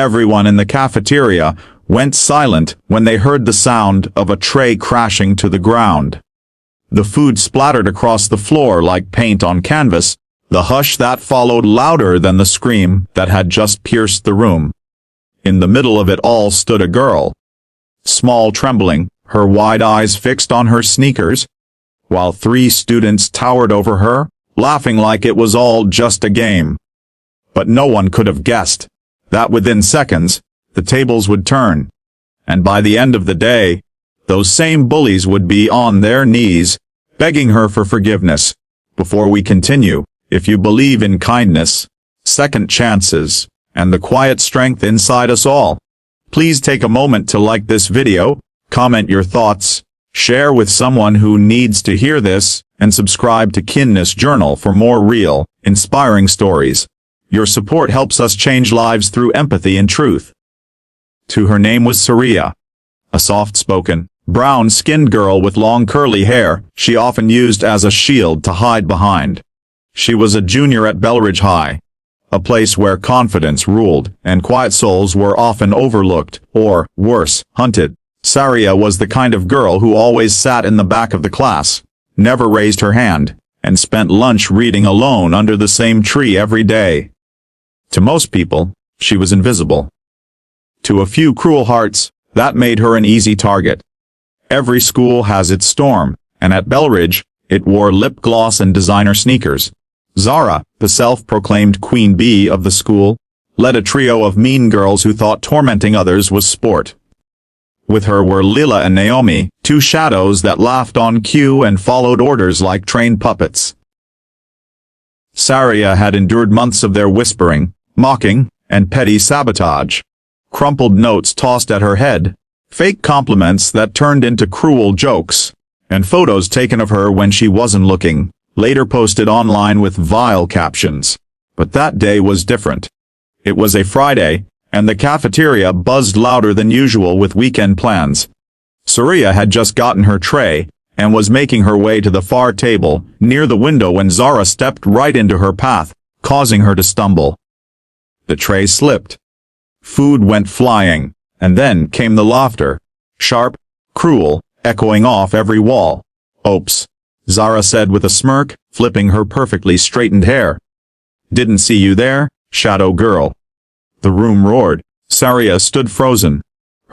Everyone in the cafeteria went silent when they heard the sound of a tray crashing to the ground. The food splattered across the floor like paint on canvas, the hush that followed louder than the scream that had just pierced the room. In the middle of it all stood a girl. Small, trembling, her wide eyes fixed on her sneakers, while 3 students towered over her, laughing like it was all just a game. But no one could have guessed that within seconds, the tables would turn. And by the end of the day, those same bullies would be on their knees, begging her for forgiveness. Before we continue, if you believe in kindness, second chances, and the quiet strength inside us all, please take a moment to like this video, comment your thoughts, share with someone who needs to hear this, and subscribe to Kindness Journal for more real, inspiring stories. Your support helps us change lives through empathy and truth. Her name was Saria. A soft-spoken, brown-skinned girl with long curly hair she often used as a shield to hide behind. She was a junior at Belridge High, a place where confidence ruled and quiet souls were often overlooked, or, worse, hunted. Saria was the kind of girl who always sat in the back of the class, never raised her hand, and spent lunch reading alone under the same tree every day. To most people, she was invisible. To a few cruel hearts, that made her an easy target. Every school has its storm, and at Belridge, it wore lip gloss and designer sneakers. Zara, the self-proclaimed queen bee of the school, led a trio of mean girls who thought tormenting others was sport. With her were Lila and Naomi, 2 shadows that laughed on cue and followed orders like trained puppets. Saria had endured months of their whispering, mocking, and petty sabotage. Crumpled notes tossed at her head, fake compliments that turned into cruel jokes, and photos taken of her when she wasn't looking, later posted online with vile captions. But that day was different. It was a Friday, and the cafeteria buzzed louder than usual with weekend plans. Saria had just gotten her tray, and was making her way to the far table, near the window when Zara stepped right into her path, causing her to stumble. The tray slipped. Food went flying, and then came the laughter. Sharp, cruel, echoing off every wall. "Oops," Zara said with a smirk, flipping her perfectly straightened hair. "Didn't see you there, shadow girl." The room roared. Saria stood frozen.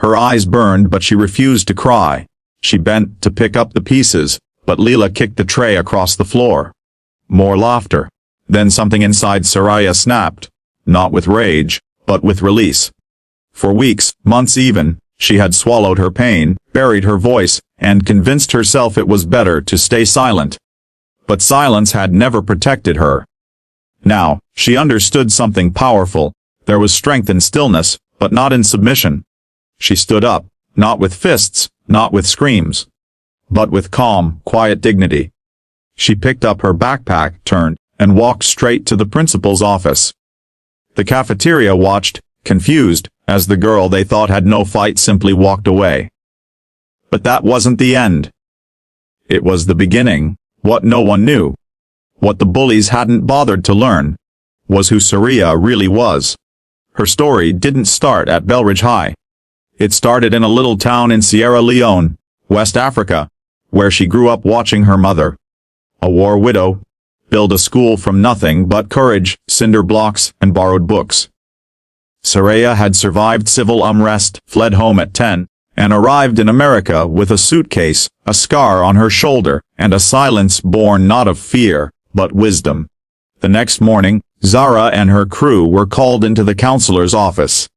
Her eyes burned, but she refused to cry. She bent to pick up the pieces, but Lila kicked the tray across the floor. More laughter. Then something inside Saria snapped, not with rage, but with release. For weeks, months even, she had swallowed her pain, buried her voice, and convinced herself it was better to stay silent. But silence had never protected her. Now, she understood something powerful. There was strength in stillness, but not in submission. She stood up, not with fists, not with screams, but with calm, quiet dignity. She picked up her backpack, turned, and walked straight to the principal's office. The cafeteria watched, confused, as the girl they thought had no fight simply walked away. But that wasn't the end. It was the beginning. What no one knew, what the bullies hadn't bothered to learn, was who Saria really was. Her story didn't start at Belridge High. It started in a little town in Sierra Leone, West Africa, where she grew up watching her mother, a war widow, build a school from nothing but courage, cinder blocks, and borrowed books. Saria had survived civil unrest, fled home at 10, and arrived in America with a suitcase, a scar on her shoulder, and a silence born not of fear, but wisdom. The next morning, Zara and her crew were called into the counselor's office.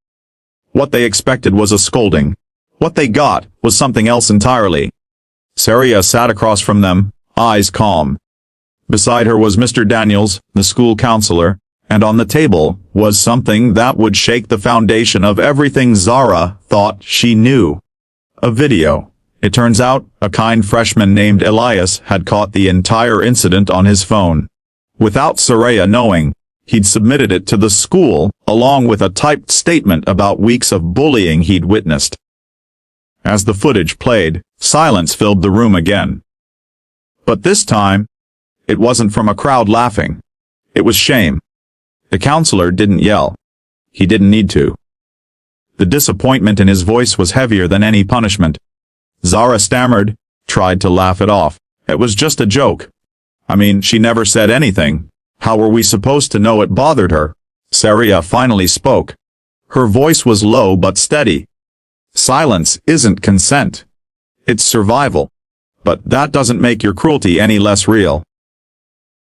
What they expected was a scolding. What they got was something else entirely. Saria sat across from them, eyes calm. Beside her was Mr. Daniels, the school counselor, and on the table was something that would shake the foundation of everything Zara thought she knew. A video. It turns out, a kind freshman named Elias had caught the entire incident on his phone. Without Saria knowing, he'd submitted it to the school, along with a typed statement about weeks of bullying he'd witnessed. As the footage played, silence filled the room again. But this time, it wasn't from a crowd laughing. It was shame. The counselor didn't yell. He didn't need to. The disappointment in his voice was heavier than any punishment. Zara stammered, tried to laugh it off. It was just a joke. I mean, she never said anything. How were we supposed to know it bothered her? Saria finally spoke. Her voice was low but steady. Silence isn't consent. It's survival. But that doesn't make your cruelty any less real.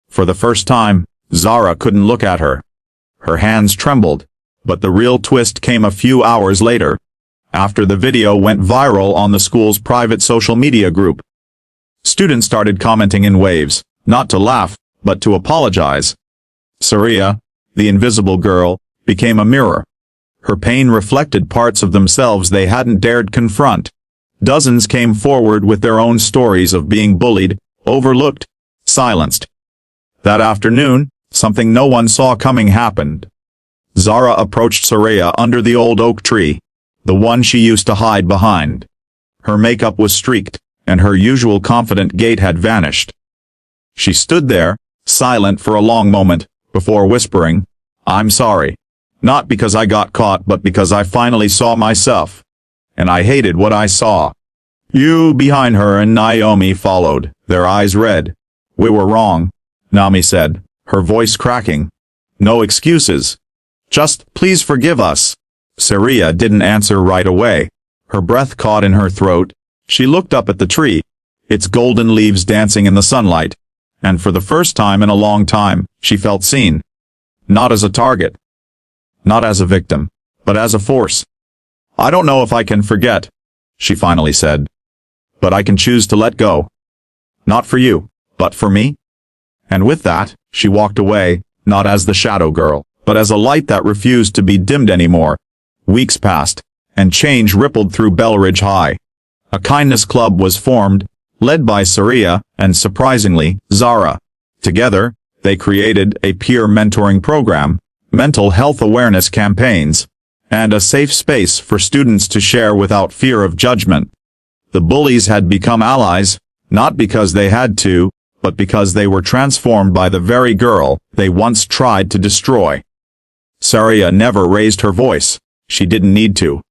For the first time, Zara couldn't look at her. Her hands trembled, but the real twist came a few hours later, after the video went viral on the school's private social media group. Students started commenting in waves, not to laugh, but to apologize. Saria, the invisible girl, became a mirror. Her pain reflected parts of themselves they hadn't dared confront. Dozens came forward with their own stories of being bullied, overlooked, silenced. That afternoon, something no one saw coming happened. Zara approached Saria under the old oak tree, the one she used to hide behind. Her makeup was streaked, and her usual confident gait had vanished. She stood there, silent for a long moment, before whispering, "I'm sorry. Not because I got caught but because I finally saw myself. And I hated what I saw." You behind her and Naomi followed, their eyes red. "We were wrong," Naomi said, her voice cracking. "No excuses. Just please forgive us." Saria didn't answer right away. Her breath caught in her throat. She looked up at the tree, its golden leaves dancing in the sunlight, and for the first time in a long time, she felt seen. Not as a target. Not as a victim, but as a force. "I don't know if I can forget," she finally said. "But I can choose to let go. Not for you, but for me." And with that, she walked away, not as the shadow girl, but as a light that refused to be dimmed anymore. Weeks passed, and change rippled through Belridge High. A kindness club was formed, led by Saria and, surprisingly, Zara. Together, they created a peer mentoring program, mental health awareness campaigns, and a safe space for students to share without fear of judgment. The bullies had become allies, not because they had to, but because they were transformed by the very girl they once tried to destroy. Saria never raised her voice. She didn't need to.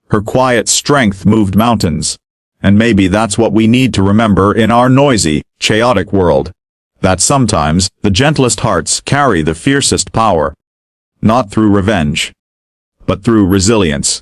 Her quiet strength moved mountains. And maybe that's what we need to remember in our noisy, chaotic world. That sometimes, the gentlest hearts carry the fiercest power. Not through revenge, but through resilience.